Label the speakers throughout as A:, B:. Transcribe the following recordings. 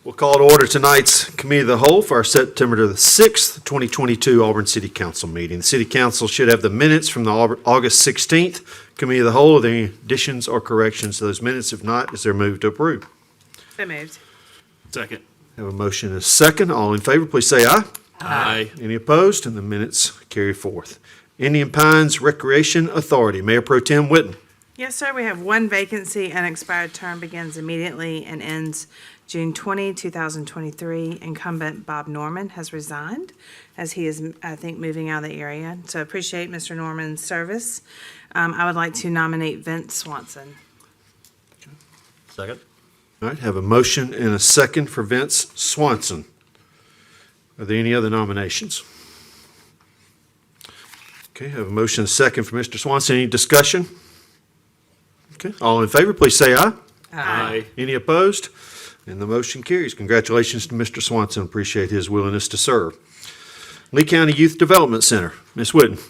A: We'll call to order tonight's Committee of the Whole for our September the 6th, 2022 Auburn City Council meeting. The City Council should have the minutes from the August 16th Committee of the Whole. Are there any additions or corrections to those minutes? If not, is there a move to approve?
B: So moved.
C: Second.
A: Have a motion and a second. All in favor, please say aye.
C: Aye.
A: Any opposed? And the minutes carry forth. Indian Pines Recreation Authority, Mayor Pro Tem Whitten.
B: Yes, sir. We have one vacancy. Unexpired term begins immediately and ends June 20, 2023. Incumbent Bob Norman has resigned as he is, I think, moving out of the area. So appreciate Mr. Norman's service. I would like to nominate Vince Swanson.
C: Second.
A: All right, have a motion and a second for Vince Swanson. Are there any other nominations? Okay, have a motion and a second for Mr. Swanson. Any discussion? Okay, all in favor, please say aye.
C: Aye.
A: Any opposed? And the motion carries. Congratulations to Mr. Swanson. Appreciate his willingness to serve. Lee County Youth Development Center, Ms. Whitten.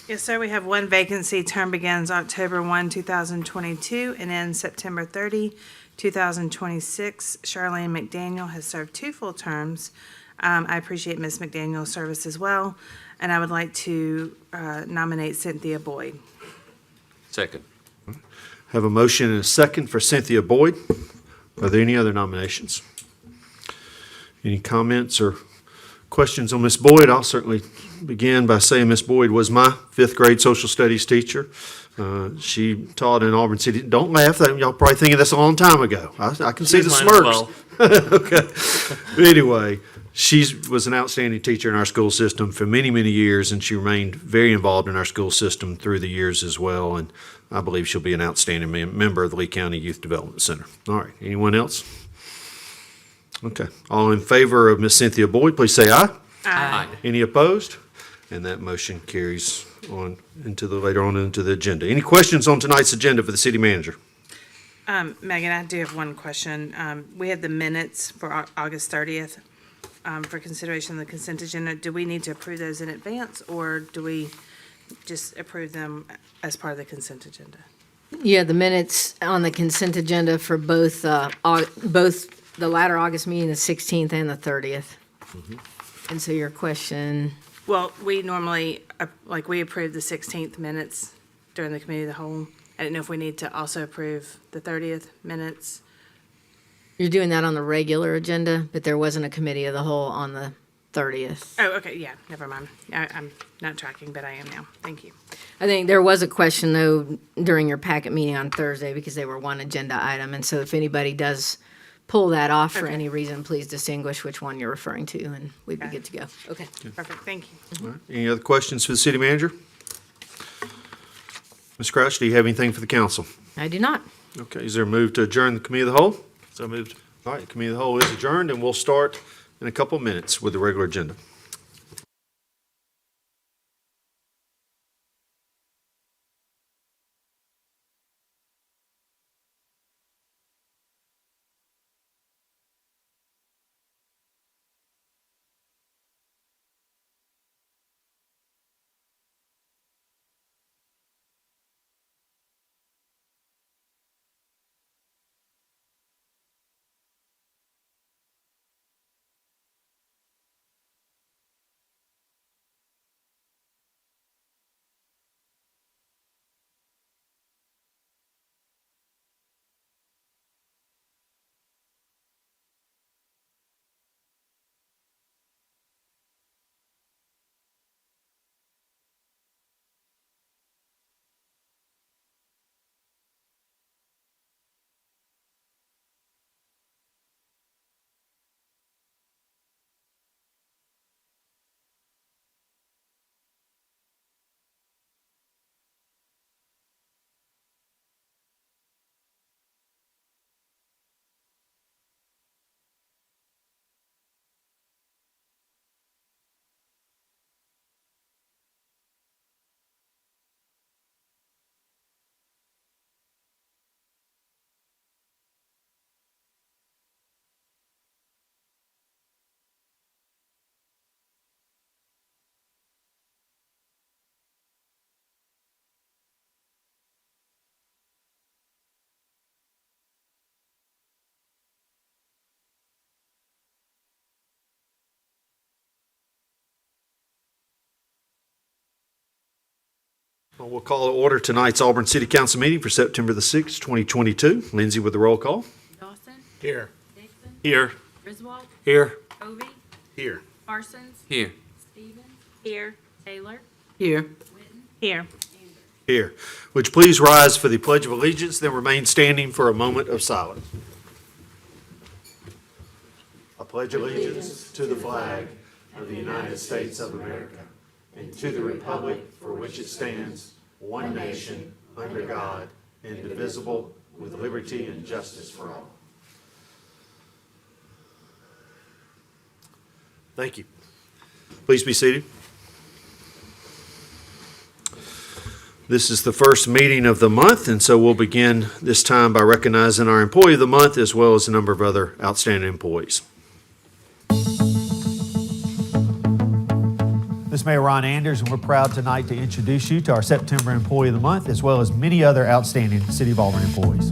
B: Yes, sir. We have one vacancy. Term begins October 1, 2022 and ends September 30, 2026. Charlene McDaniel has served 2 full terms. I appreciate Ms. McDaniel's service as well, and I would like to nominate Cynthia Boyd.
C: Second.
A: Have a motion and a second for Cynthia Boyd. Are there any other nominations? Any comments or questions on Ms. Boyd? I'll certainly begin by saying Ms. Boyd was my 5th grade social studies teacher. She taught in Auburn City. Don't laugh. Y'all probably thinking that's a long time ago. I can see the smirks. Okay. But anyway, she was an outstanding teacher in our school system for many, many years, and she remained very involved in our school system through the years as well. And I believe she'll be an outstanding member of the Lee County Youth Development Center. All right. Anyone else? Okay. All in favor of Ms. Cynthia Boyd, please say aye.
C: Aye.
A: Any opposed? And that motion carries on later on into the agenda. Any questions on tonight's agenda for the city manager?
B: Megan, I do have one question. We had the minutes for August 30th for consideration of the consent agenda. Do we need to approve those in advance, or do we just approve them as part of the consent agenda?
D: Yeah, the minutes on the consent agenda for both the latter August meeting, the 16th and the 30th. And so your question,
B: Well, we normally, we approve the 16th minutes during the committee of the whole. I didn't know if we need to also approve the 30th minutes.
D: you're doing that on the regular agenda, but there wasn't a committee of the whole on the 30th.
B: Oh, okay, yeah, never mind. I'm not tracking, but I am now. Thank you.
D: I think there was a question, though, during your packet meeting on Thursday, because they were one agenda item. And so if anybody does pull that off for
B: Okay.
D: any reason, please distinguish which one you're referring to, and we'd be
B: Okay.
D: good to go. Okay.
B: Perfect, thank you.
A: All right. Any other questions for the city manager? Ms. Crouch, do you have anything for the council?
D: I do not.
A: Okay, is there a move to adjourn the committee of the whole?
C: So moved.
A: All right, committee of the whole is adjourned, and we'll start in a couple of minutes with the regular agenda. Well, we'll call to order tonight's Auburn City Council meeting for September the 6th, 2022. Lindsay with the roll call.
E: Dawson,
C: Here.
E: Dixon,
C: Here.
E: Griswold,
C: Here.
E: Hovey,
C: Here.
E: Parsons,
C: Here.
E: Stevens. Here. Taylor,
B: Here.
E: Witten,
B: Here.
E: Anders.
A: Here. Would you please rise for the Pledge of Allegiance, then remain standing for a moment of silence. I pledge allegiance to the flag of the United States of America and to the republic for which it stands, one nation, under God, indivisible, with liberty and justice for all. Thank you. Please be seated. This is the first meeting of the month, and so we'll begin this time by recognizing our Employee of the Month as well as a number of other outstanding employees.
F: This is Mayor Ron Anders, and we're proud tonight to introduce you to our September Employee of the Month, as well as many other outstanding City of Auburn employees.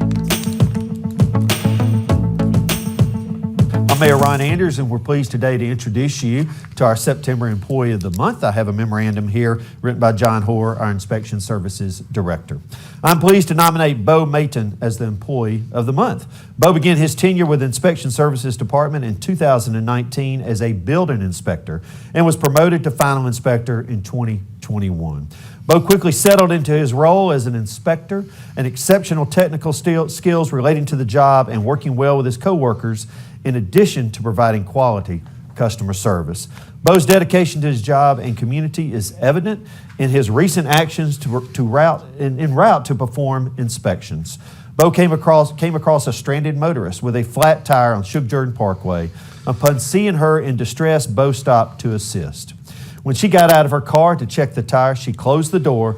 F: I'm Mayor Ron Anders, and we're pleased today to introduce you to our September Employee of the Month. I have a memorandum here written by John Hoare, our Inspection Services Director. I'm pleased to nominate Bo Mayton as the Employee of the Month. Bo began his tenure with the Inspection Services Department in 2019 as a building inspector and was promoted to final inspector in 2021. Bo quickly settled into his role as an inspector, and exceptional technical skills relating to the job and working well with his coworkers, in addition to providing quality customer service. Bo's dedication to his job and community is evident in his recent actions en route to perform inspections. Bo came across a stranded motorist with a flat tire on Shug Jordan Parkway. Upon seeing her in distress, Bo stopped to assist. When she got out of her car to check the tire, she closed the door,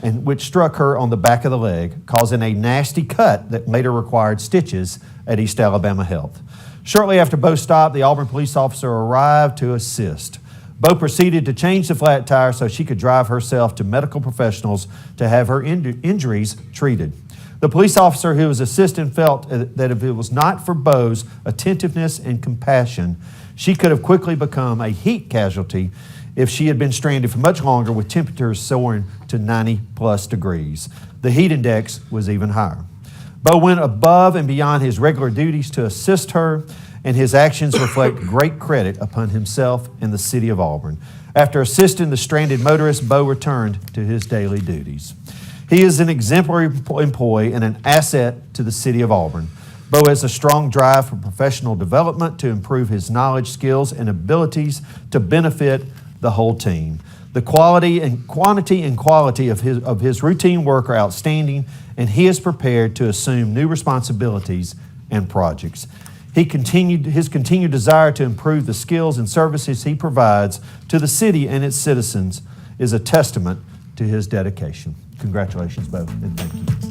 F: which struck her on the back of the leg, causing a nasty cut that later required stitches at East Alabama Health. Shortly after Bo stopped, the Auburn police officer arrived to assist. Bo proceeded to change the flat tire so she could drive herself to medical professionals to have her injuries treated. The police officer who was assisting felt that if it was not for Bo's attentiveness and compassion, she could have quickly become a heat casualty if she had been stranded for much longer with temperatures soaring to 90+ degrees. The heat index was even higher. Bo went above and beyond his regular duties to assist her, and his actions reflect great credit upon himself and the City of Auburn. After assisting the stranded motorist, Bo returned to his daily duties. He is an exemplary employee and an asset to the City of Auburn. Bo has a strong drive for professional development to improve his knowledge, skills, and abilities to benefit the whole team. The quantity and quality of his routine work are outstanding, and he is prepared to assume new responsibilities and projects. His continued desire to improve the skills and services he provides to the city and its citizens is a testament to his dedication. Congratulations, Bo, and thank you.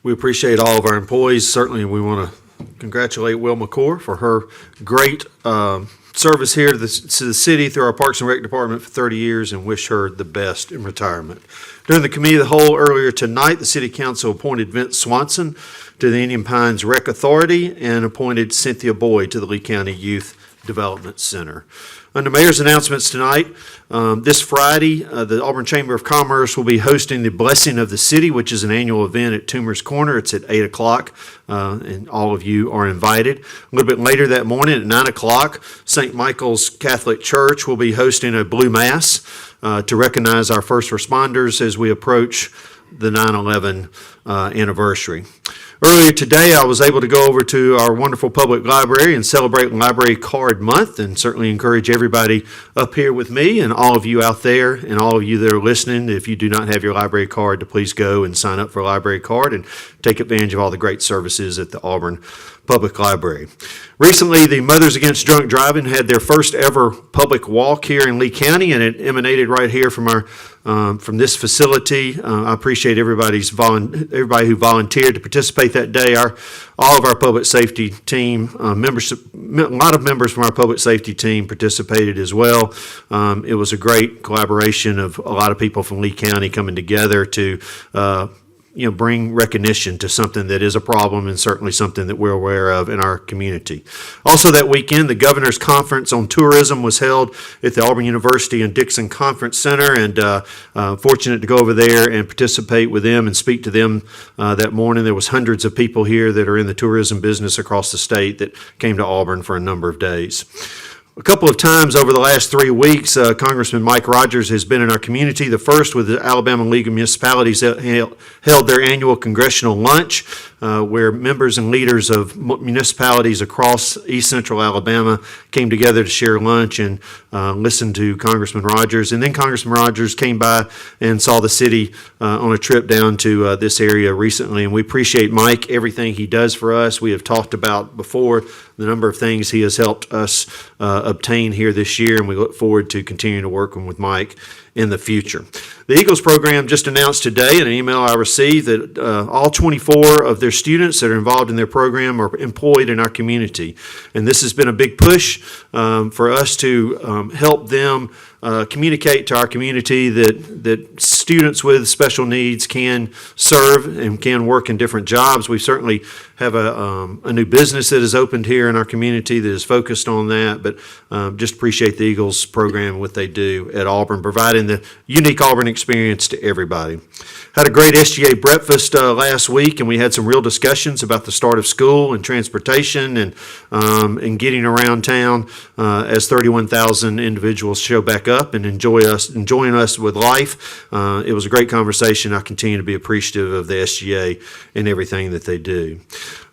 A: We appreciate all of our employees. Certainly, we want to congratulate Will McCord for her great service here to the city through our Parks and Rec Department for 30 years and wish her the best in retirement. During the Committee of the Whole earlier tonight, the City Council appointed Vince Swanson to the Indian Pines Rec Authority and appointed Cynthia Boyd to the Lee County Youth Development Center. Under Mayor's announcements tonight, this Friday, the Auburn Chamber of Commerce will be hosting the Blessing of the City, which is an annual event at Toomer's Corner. It's at 8 o'clock, and all of you are invited. A little bit later that morning at 9 o'clock, St. Michael's Catholic Church will be hosting a Blue Mass to recognize our first responders as we approach the 9/11 anniversary. Earlier today, I was able to go over to our wonderful public library and celebrate Library Card Month, and certainly encourage everybody up here with me and all of you out there and all of you that are listening, if you do not have your library card, to please go and sign up for a library card and take advantage of all the great services at the Auburn Public Library. Recently, the Mothers Against Drunk Driving had their first ever public walk here in Lee County, and it emanated right here from our from this facility. I appreciate everybody who volunteered to participate that day. All of our public safety team members, a lot of members from our public safety team participated as well. It was a great collaboration of a lot of people from Lee County coming together to bring recognition to something that is a problem and certainly something that we're aware of in our community. Also that weekend, the Governor's Conference on Tourism was held at the Auburn University and Dixon Conference Center, and fortunate to go over there and participate with them and speak to them that morning. There was hundreds of people here that are in the tourism business across the state that came to Auburn for a number of days. A couple of times over the last 3 weeks, Congressman Mike Rogers has been in our community. The first with the Alabama League of Municipalities held their annual congressional lunch, where members and leaders of municipalities across East Central Alabama came together to share lunch and listen to Congressman Rogers. And then Congressman Rogers came by and saw the city on a trip down to this area recently. And we appreciate Mike, everything he does for us. We have talked about before the number of things he has helped us obtain here this year, and we look forward to continuing to work with Mike in the future. The Eagles program just announced today in an email I received that all 24 of their students that are involved in their program are employed in our community. And this has been a big push for us to help them communicate to our community that students with special needs can serve and can work in different jobs. We certainly have a new business that is opened here in our community that is focused on that, but just appreciate the Eagles program and what they do at Auburn, providing the unique Auburn experience to everybody. Had a great SGA breakfast last week, and we had some real discussions about the start of school and transportation and getting around town as 31,000 individuals show back up and enjoying us with life. It was a great conversation. I continue to be appreciative of the SGA and everything that they do.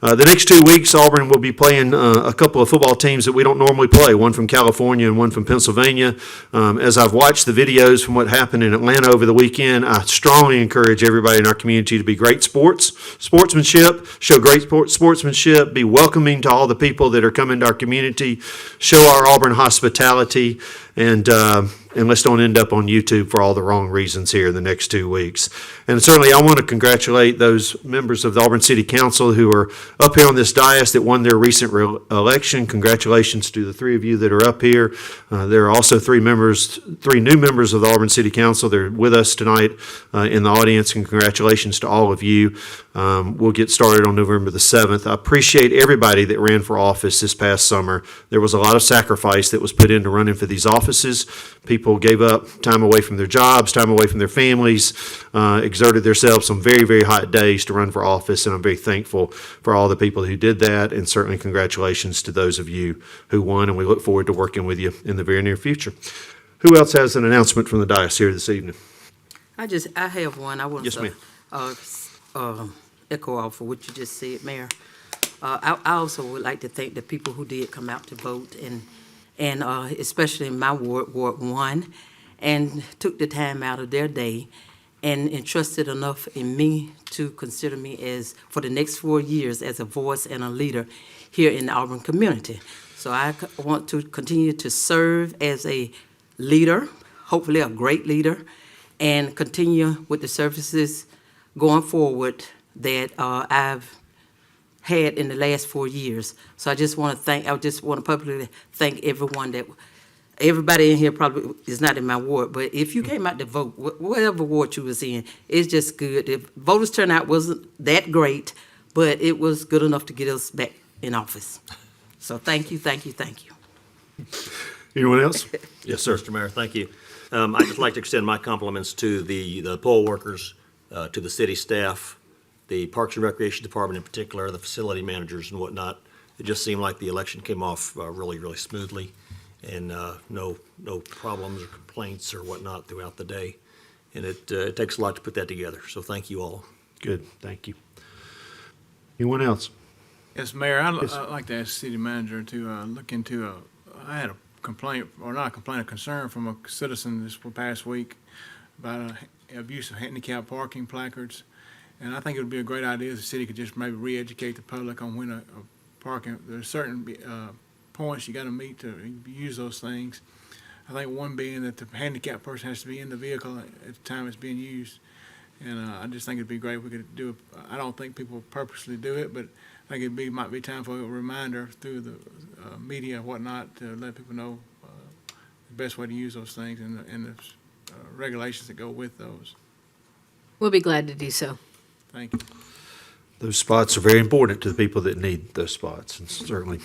A: The next 2 weeks, Auburn will be playing a couple of football teams that we don't normally play, one from California and one from Pennsylvania. As I've watched the videos from what happened in Atlanta over the weekend, I strongly encourage everybody in our community to be great sportsmanship, show great sportsmanship, be welcoming to all the people that are coming to our community, show our Auburn hospitality, and let's don't end up on YouTube for all the wrong reasons here in the next 2 weeks. And certainly I want to congratulate those members of the Auburn City Council who are up here on this dais that won their recent election. Congratulations to the three of you that are up here. There are also three new members of the Auburn City Council. They're with us tonight in the audience, and congratulations to all of you. We'll get started on November the 7th. I appreciate everybody that ran for office this past summer. There was a lot of sacrifice that was put into running for these offices. People gave up time away from their jobs, time away from their families, exerted themselves on very, very hot days to run for office, and I'm very thankful for all the people who did that, and certainly congratulations to those of you who won, and we look forward to working with you in the very near future. Who else has an announcement from the dais here this evening?
G: I have one. I want
A: Yes,
G: to echo off of what you just said, Mayor. I also would like to thank the people who did come out to vote, and especially in my ward, Ward 1, and took the time out of their day and entrusted enough in me to consider me as, for the next 4 years, as a voice and a leader here in the Auburn community. So I want to continue to serve as a leader, hopefully a great leader, and continue with the services going forward that I've had in the last 4 years. So I just want to publicly thank everybody in here probably is not in my ward, but if you came out to vote, whatever ward you was in, it's just good. The voters turnout wasn't that great, but it was good enough to get us back in office. So thank you.
A: Anyone else? Yes, sir.
C: Mr. Mayor, thank you. I'd just like to extend my compliments to the poll workers, to the city staff, the Parks and Recreation Department in particular, the facility managers and whatnot. It just seemed like the election came off really, really smoothly, and no problems or complaints or whatnot throughout the day. And it takes a lot to put that together, so thank you all.
A: Good, thank you. Anyone else?
H: Yes, Mayor, I'd
A: Yes.
H: I'd like to ask the city manager to look into I had a complaint, or not a complaint, a concern from a citizen this past week about abuse of handicap parking placards. And I think it would be a great idea if the city could just maybe re-educate the public on when a parking, there's certain points you got to meet to use those things. I think one being that the handicapped person has to be in the vehicle at the time it's being used. And I just think it'd be great if we could do it. I don't think people purposely do it, but I think might be time for a reminder through the media and whatnot to let people know the best way to use those things and the regulations that go with those.
D: We'll be glad to do so.
H: Thank you.
A: Those spots are very important to the people that need those spots, and certainly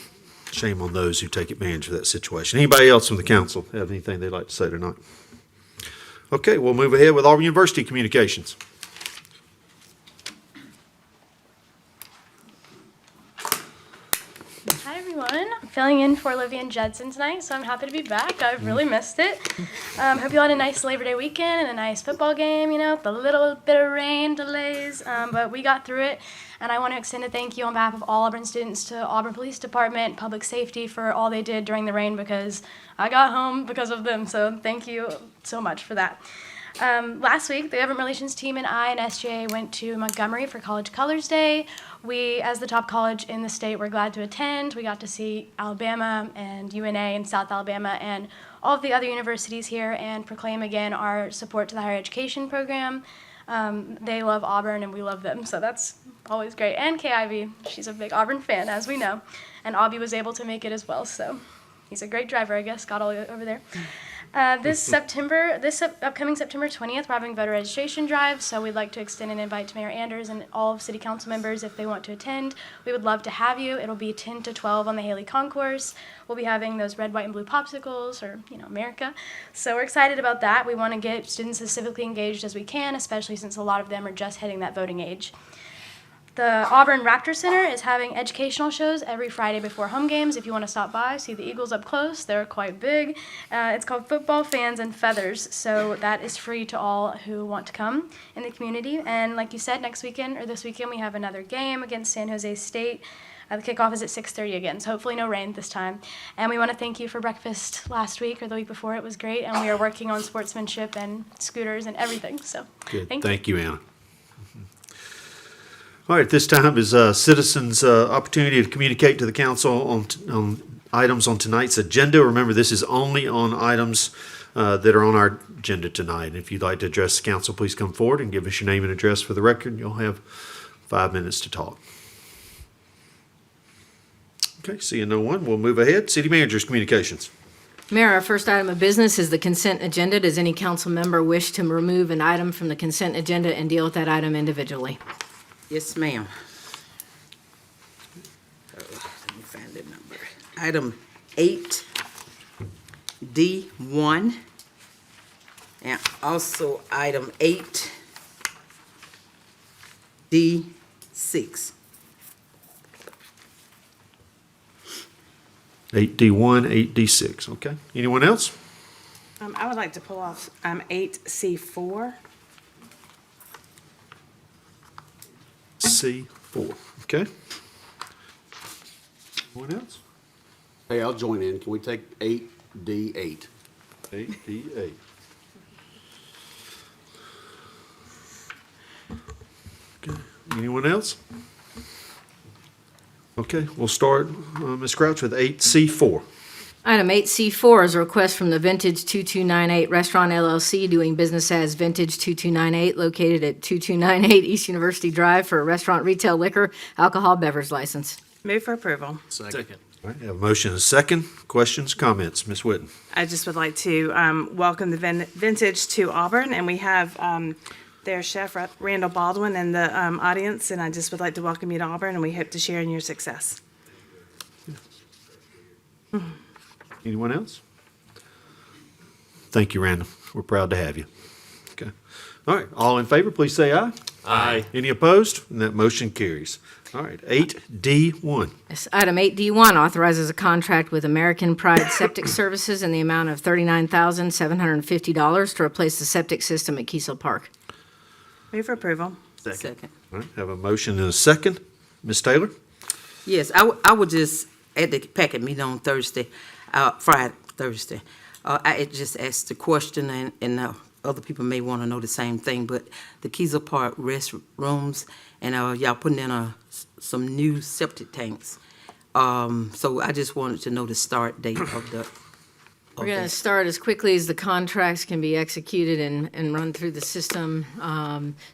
A: shame on those who take advantage of that situation. Anybody else from the council have anything they'd like to say tonight? Okay, we'll move ahead with Auburn University communications.
I: Hi everyone, I'm filling in for Olivia and Judson tonight, so I'm happy to be back. I've really missed it. Hope you all had a nice Labor Day weekend and a nice football game, you know, with a little bit of rain delays, but we got through it. And I want to extend a thank you on behalf of all Auburn students to Auburn Police Department, Public Safety for all they did during the rain, because I got home because of them, so thank you so much for that. Last week, the Government Relations team and I and SGA went to Montgomery for College Colors Day. We, as the top college in the state, were glad to attend. We got to see Alabama and UNA and South Alabama and all of the other universities here and proclaim again our support to the higher education program. They love Auburn and we love them, so that's always great. And KIV, she's a big Auburn fan, as we know. And Aubie was able to make it as well, so he's a great driver, I guess, got all the way over there. This upcoming September 20th, we're having voter registration drive, so we'd like to extend an invite to Mayor Anders and all of City Council members if they want to attend. We would love to have you. It'll be 10 to 12 on the Haley Concourse. We'll be having those red, white, and blue popsicles, or, you know, America. So we're excited about that. We want to get students as civically engaged as we can, especially since a lot of them are just hitting that voting age. The Auburn Raptor Center is having educational shows every Friday before home games. If you want to stop by, see the Eagles up close. They're quite big. It's called Football Fans and Feathers, so that is free to all who want to come in the community. And like you said, this weekend, we have another game against San Jose State. The kickoff is at 6:30 again, so hopefully no rain this time. And we want to thank you for breakfast last week or the week before. It was great, and we are working on sportsmanship and scooters and everything. So
A: Good.
I: Thank you.
A: Thank you, Anna. All right, this time is citizens' opportunity to communicate to the council on items on tonight's agenda. Remember, this is only on items that are on our agenda tonight. And if you'd like to address the council, please come forward and give us your name and address for the record. You'll have 5 minutes to talk. Okay, seeing no one, we'll move ahead. City Manager's communications.
D: Mayor, our first item of business is the consent agenda. Does any council member wish to remove an item from the consent agenda and deal with that item individually?
G: Yes, ma'am. Let me find the number. Item 8D1, and also item 8D6.
A: 8D1, 8D6, okay. Anyone else?
B: I would like to pull off 8C4.
A: C4, okay. Anyone else?
J: Hey, I'll join in. Can we take 8D8?
A: 8D8. Okay, anyone else? Okay, we'll start, Ms. Crouch, with 8C4.
D: Item 8C4 is a request from the Vintage 2298 Restaurant LLC, doing business as Vintage 2298, located at 2298 East University Drive, for a restaurant retail liquor alcohol beverage license.
B: Move for approval.
C: Second.
A: All right, have a motion and a second. Questions, comments? Ms. Whitten.
B: I just would like to welcome the Vintage to Auburn, and we have their chef, Randall Baldwin, in the audience, and I just would like to welcome you to Auburn, and we hope to share in your success.
A: Anyone else? Thank you, Randall. We're proud to have you. Okay. All right, all in favor, please say aye.
C: Aye.
A: Any opposed? And that motion carries. All right, 8D1.
D: Yes, item 8D1 authorizes a contract with American Pride Septic Services in the amount of $39,750 to replace the septic system at Kiesel Park.
B: Move for approval.
G: Second.
A: All right, have a motion and a second. Ms. Taylor?
G: Yes, I would just, at the packet meeting on Thursday, Thursday, I had just asked the question, and other people may want to know the same thing, but the Keezer Park restrooms, and y'all putting in some new septic tanks. So I just wanted to know the start date of the.
D: We're going to start as quickly as the contracts can be executed and run through the system.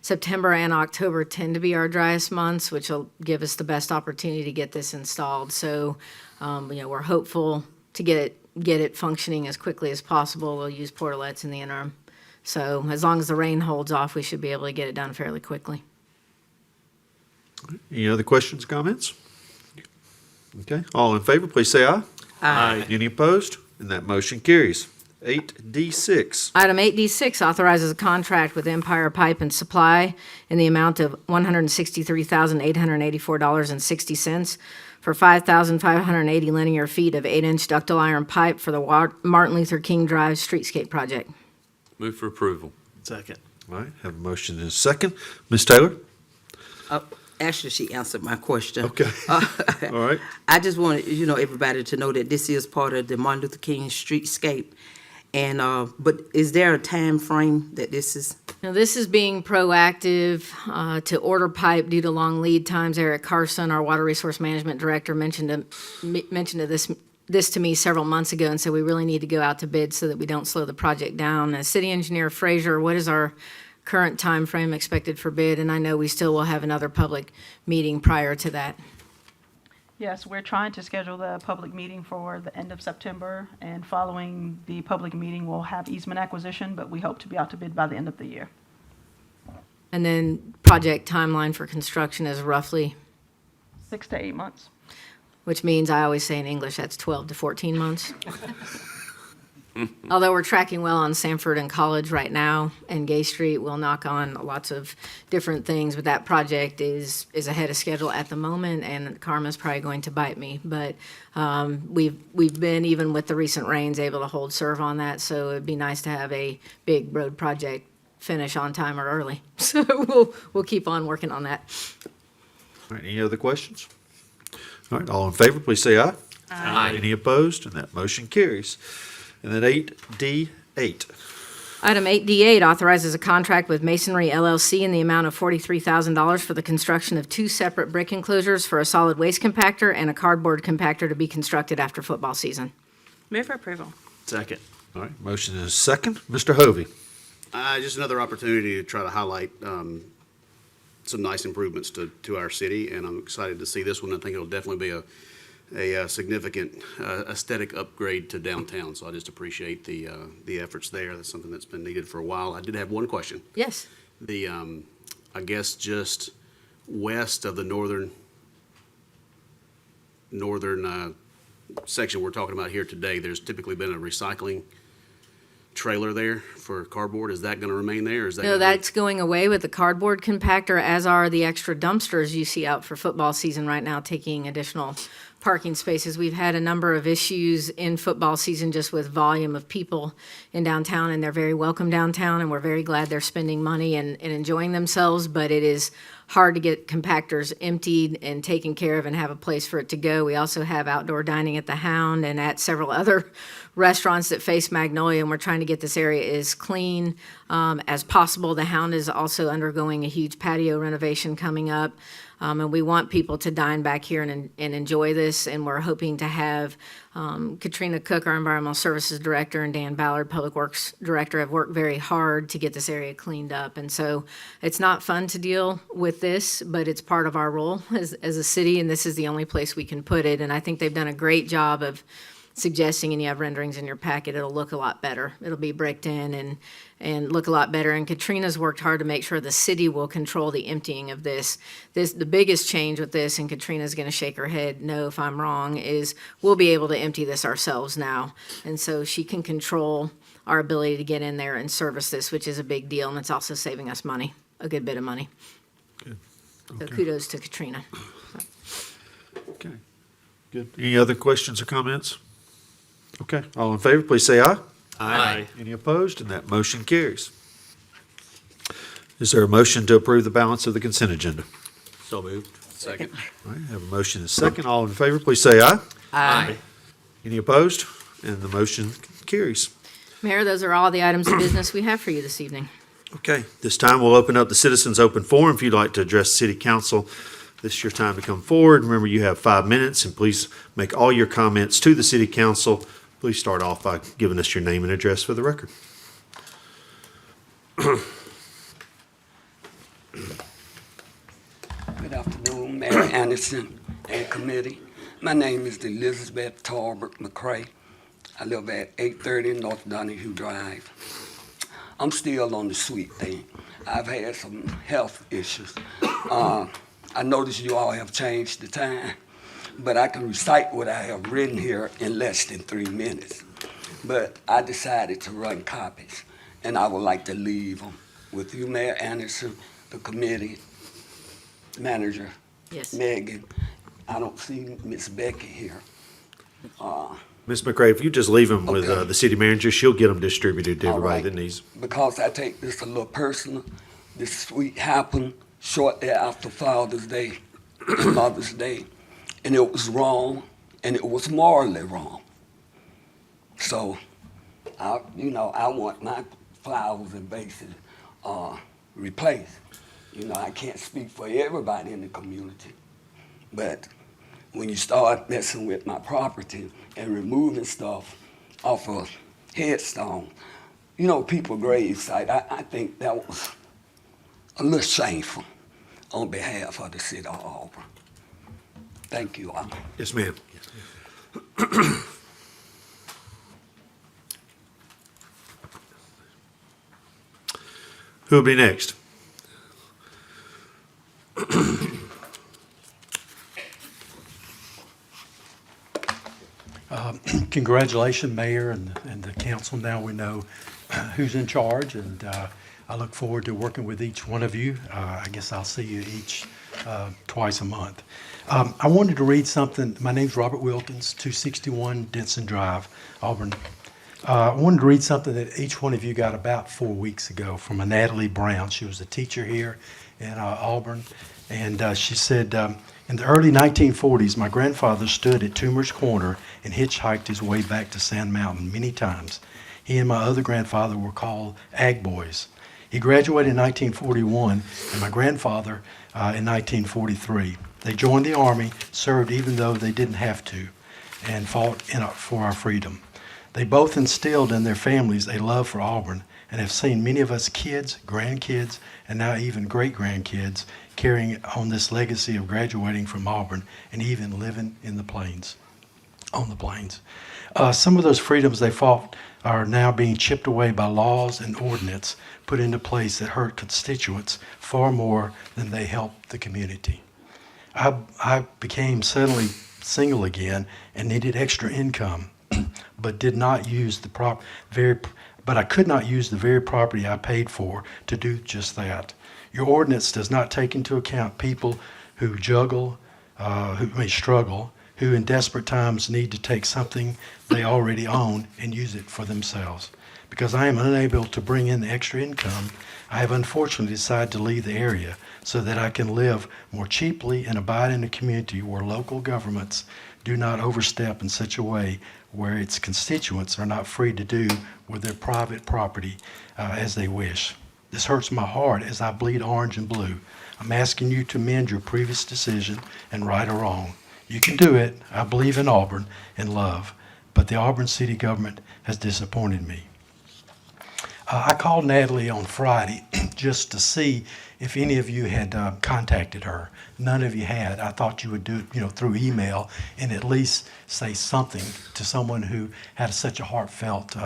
D: September and October tend to be our driest months, which will give us the best opportunity to get this installed. So, we're hopeful to get it functioning as quickly as possible. We'll use portalets in the interim. So as long as the rain holds off, we should be able to get it done fairly quickly.
A: Any other questions, comments? Okay, all in favor, please say aye.
C: Aye.
A: Any opposed? And that motion carries. 8D6.
D: Item 8D6 authorizes a contract with Empire Pipe and Supply in the amount of $163,884.60 for 5,580 linear feet of 8-inch ductile iron pipe for the Martin Luther King Drive streetscape project.
K: Move for approval.
C: Second.
A: All right, have a motion and a second. Ms. Taylor?
G: Actually, she answered my question.
A: Okay. All right.
G: I just wanted, everybody to know that this is part of the Martin Luther King streetscape. And, but is there a time frame that this is?
D: Now, this is being proactive to order pipe due to long lead times. Eric Carson, our Water Resource Management Director, mentioned this to me several months ago and said we really need to go out to bid so that we don't slow the project down. As City Engineer Frazier, what is our current time frame expected for bid? And I know we still will have another public meeting prior to that.
L: Yes, we're trying to schedule the public meeting for the end of September, and following the public meeting, we'll have easement acquisition, but we hope to be out to bid by the end of the year.
D: And then project timeline for construction is roughly,
L: 6 to 8 months.
D: which means I always say in English that's 12 to 14 months. Although we're tracking well on Sanford and College right now, and Gay Street, we'll knock on lots of different things, but that project is ahead of schedule at the moment, and karma's probably going to bite me. But we've been, even with the recent rains, able to hold serve on that, so it'd be nice to have a big road project finish on time or early. So we'll keep on working on that.
A: All right, any other questions? All right, all in favor, please say aye. Aye. Any opposed? And that motion carries. And then 8D8.
D: Item 8D8 authorizes a contract with Masonry LLC in the amount of $43,000 for the construction of 2 separate brick enclosures for a solid waste compactor and a cardboard compactor to be constructed after football season.
B: Move for approval.
C: Second.
A: All right, motion is second. Mr. Hovey.
J: Just another opportunity to try to highlight some nice improvements to our city, and I'm excited to see this one. I think it'll definitely be a significant aesthetic upgrade to downtown, so I just appreciate the efforts there. That's something that's been needed for a while. I did have one question.
D: Yes.
J: The, I guess just west of the northern section we're talking about here today, there's typically been a recycling trailer there for cardboard. Is that going to remain there? Or is that
D: No, that's going away with the cardboard compactor, as are the extra dumpsters you see out for football season right now, taking additional parking spaces. We've had a number of issues in football season just with volume of people in downtown, and they're very welcome downtown, and we're very glad they're spending money and enjoying themselves, but it is hard to get compactors emptied and taken care of and have a place for it to go. We also have outdoor dining at the Hound and at several other restaurants that face Magnolia, and we're trying to get this area as clean as possible. The Hound is also undergoing a huge patio renovation coming up. And we want people to dine back here and enjoy this, and we're hoping to have Katrina Cook, our Environmental Services Director, and Dan Ballard, Public Works Director, have worked very hard to get this area cleaned up. And so it's not fun to deal with this, but it's part of our role as a city, and this is the only place we can put it. And I think they've done a great job of suggesting, and you have renderings in your packet, it'll look a lot better. It'll be bricked in and look a lot better. And Katrina's worked hard to make sure the city will control the emptying of this. The biggest change with this, and Katrina's going to shake her head no if I'm wrong, is we'll be able to empty this ourselves now. And so she can control our ability to get in there and service this, which is a big deal, and it's also saving us money, a good bit of money.
A: Good.
D: So kudos to Katrina.
A: Okay, good. Any other questions or comments? Okay, all in favor, please say aye.
C: Aye.
A: Any opposed? And that motion carries. Is there a motion to approve the balance of the consent agenda?
C: So moved.
J: Second.
A: All right, have a motion and a second. All in favor, please say aye.
G: Aye.
A: Any opposed? And the motion carries.
D: Mayor, those are all the items of business we have for you this evening.
A: Okay, this time we'll open up the citizens' open forum. If you'd like to address city council, this is your time to come forward. Remember, you have 5 minutes, and please make all your comments to the city council. Please start off by giving us your name and address for the record.
K: Good afternoon, Mayor Anderson and committee. My name is Elizabeth Talbert McCray. I live at 830 North Donahue Drive. I'm still on the sweet thing. I've had some health issues. I noticed you all have changed the time, but I can recite what I have written here in less than 3 minutes. But I decided to run copies, and I would like to leave them with you, Mayor Anderson, the committee, manager,
D: Yes.
K: Megan. I don't see Miss Becky here.
A: Ms. McCray, if you just leave them with
K: Okay.
A: the city manager, she'll get them distributed to
K: All
A: everybody
K: right.
A: that needs.
K: Because I take this a little personal, this sweet happened shortly after Father's Day and Mother's Day, and it was wrong, and it was morally wrong. So, I want my flowers and vases replaced. I can't speak for everybody in the community, but when you start messing with my property and removing stuff off a headstone, people gravesite, I think that was a little shameful on behalf of the city of Auburn. Thank you all.
A: Yes, ma'am. Who will be next?
M: Congratulations, Mayor and the council. Now we know who's in charge, and I look forward to working with each one of you. I guess I'll see you each twice a month. I wanted to read something. My name's Robert Wilkins, 261 Denson Drive, Auburn. I wanted to read something that each one of you got about 4 weeks ago from a Natalie Brown. She was a teacher here in Auburn, and she said, in the early 1940s, my grandfather stood at Toomer's Corner and hitchhiked his way back to Sand Mountain many times. He and my other grandfather were called Ag Boys. He graduated in 1941, and my grandfather in 1943. They joined the Army, served even though they didn't have to, and fought for our freedom. They both instilled in their families a love for Auburn and have seen many of us kids, grandkids, and now even great-grandkids carrying on this legacy of graduating from Auburn and even living in the plains, on the plains. Some of those freedoms they fought are now being chipped away by laws and ordinance put into place that hurt constituents far more than they help the community. I became suddenly single again and needed extra income, but did not use the but I could not use the very property I paid for to do just that. Your ordinance does not take into account people who juggle, who may struggle, who in desperate times need to take something they already own and use it for themselves. Because I am unable to bring in the extra income, I have unfortunately decided to leave the area so that I can live more cheaply and abide in a community where local governments do not overstep in such a way where its constituents are not free to do with their private property as they wish. This hurts my heart as I bleed orange and blue. I'm asking you to amend your previous decision and right or wrong. You can do it. I believe in Auburn and love, but the Auburn city government has disappointed me. I called Natalie on Friday just to see if any of you had contacted her. None of you had. I thought you would do it, through email and at least say something to someone who had such a heartfelt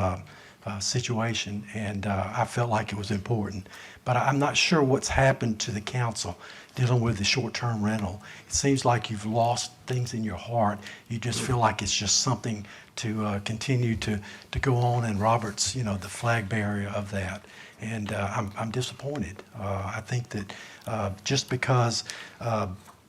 M: situation, and I felt like it was important. But I'm not sure what's happened to the council dealing with the short-term rental. It seems like you've lost things in your heart. You just feel like it's just something to continue to go on, and Robert's, the flag bearer of that. And I'm disappointed. I think that just because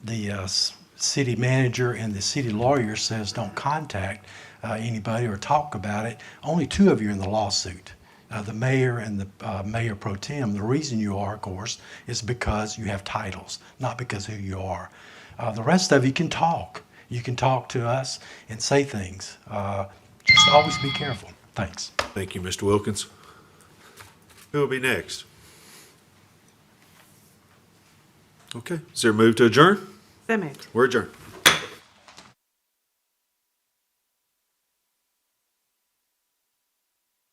M: the city manager and the city lawyer says don't contact anybody or talk about it, only 2 of you are in the lawsuit. The mayor and the mayor pro tem, the reason you are, of course, is because you have titles, not because who you are. The rest of you can talk. You can talk to us and say things. Just always be careful. Thanks.
A: Thank you, Mr. Wilkins. Who will be next? Okay, is there a move to adjourn?
B: So moved.
A: We're adjourned.